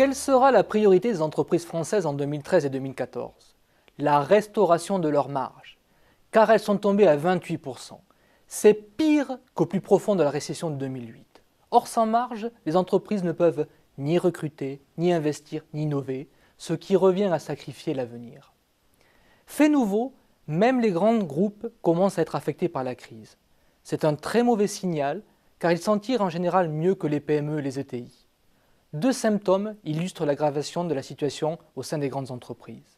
Quelle sera la priorité des entreprises françaises en 2013 et 2014? La restauration de leurs marges, car elles sont tombées à 28%. C'est pire qu'au plus profond de la récession de 2008. Or, sans marge, les entreprises ne peuvent ni recruter, ni investir, ni innover, ce qui revient à sacrifier l'avenir. Fait nouveau, même les grands groupes commencent à être affectés par la crise. C'est un très mauvais signal, car ils s'en tirent en général mieux que les PME et les ETI. Deux symptômes illustrent l'aggravation de la situation au sein des grandes entreprises.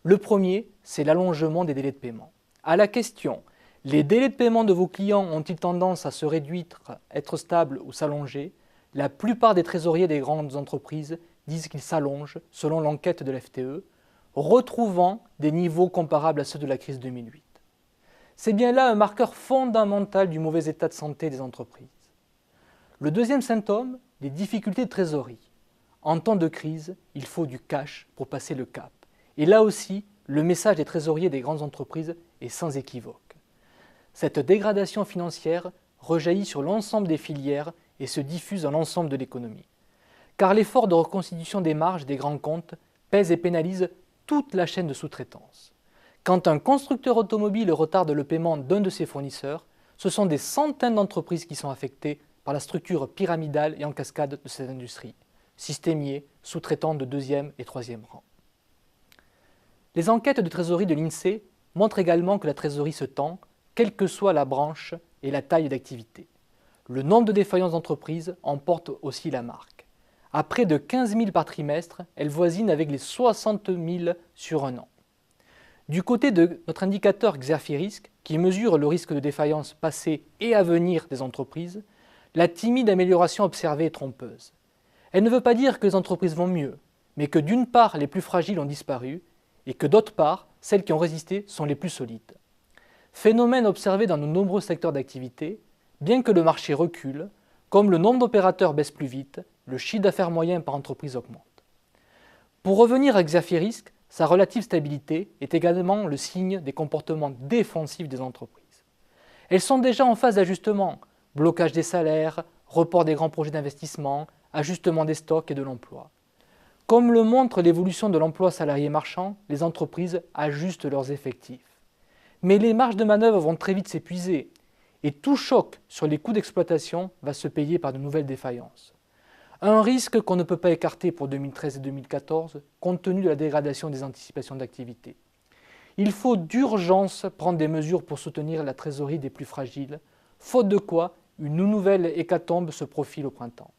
Le premier, c'est l'allongement des délais de paiement. À la question « Les délais de paiement de vos clients ont-ils tendance à se réduire, être stables ou s'allonger ?» La plupart des trésoriers des grandes entreprises disent qu'ils s'allongent, selon l'enquête de l'FTE, retrouvant des niveaux comparables à ceux de la crise 2008. C'est bien là un marqueur fondamental du mauvais état de santé des entreprises. Le deuxième symptôme, les difficultés de trésorerie. En temps de crise, il faut du cash pour passer le cap. Et là aussi, le message des trésoriers des grandes entreprises est sans équivoque. Cette dégradation financière rejaillit sur l'ensemble des filières et se diffuse dans l'ensemble de l'économie. Car l'effort de reconstitution des marges des grands comptes pèse et pénalise toute la chaîne de sous-traitance. Quand un constructeur automobile retarde le paiement d'un de ses fournisseurs, ce sont des centaines d'entreprises qui sont affectées par la structure pyramidale et en cascade de cette industrie, systémiers, sous-traitants de deuxième et troisième rang. Les enquêtes de trésorerie de l'INSEE montrent également que la trésorerie se tend, quelle que soit la branche et la taille d'activité. Le nombre de défaillances d'entreprises en porte aussi la marque. À près de 15 000 par trimestre, elle voisine avec les 60 000 sur un an. Du côté de notre indicateur Xerfi-Risque, qui mesure le risque de défaillance passée et à venir des entreprises, la timide amélioration observée est trompeuse. Elle ne veut pas dire que les entreprises vont mieux, mais que d'une part, les plus fragiles ont disparu et que d'autre part, celles qui ont résisté sont les plus solides. Phénomène observé dans de nombreux secteurs d'activité, bien que le marché recule, comme le nombre d'opérateurs baisse plus vite, le chiffre d'affaires moyen par entreprise augmente. Pour revenir à Xerfi-Risque, sa relative stabilité est également le signe des comportements défensifs des entreprises. Elles sont déjà en phase d'ajustement, blocage des salaires, report des grands projets d'investissement, ajustement des stocks et de l'emploi. Comme le montre l'évolution de l'emploi salarié marchand, les entreprises ajustent leurs effectifs. Mais les marges de manœuvre vont très vite s'épuiser et tout choc sur les coûts d'exploitation va se payer par de nouvelles défaillances. Un risque qu'on ne peut pas écarter pour 2013 et 2014 compte tenu de la dégradation des anticipations d'activité. Il faut d'urgence prendre des mesures pour soutenir la trésorerie des plus fragiles, faute de quoi une nouvelle hécatombe se profile au printemps.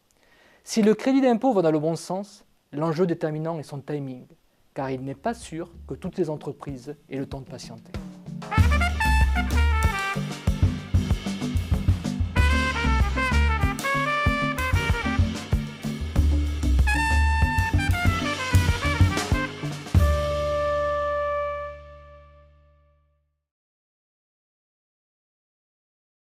Si le crédit d'impôt va dans le bon sens, l'enjeu déterminant est son timing, car il n'est pas sûr que toutes les entreprises aient le temps de patienter.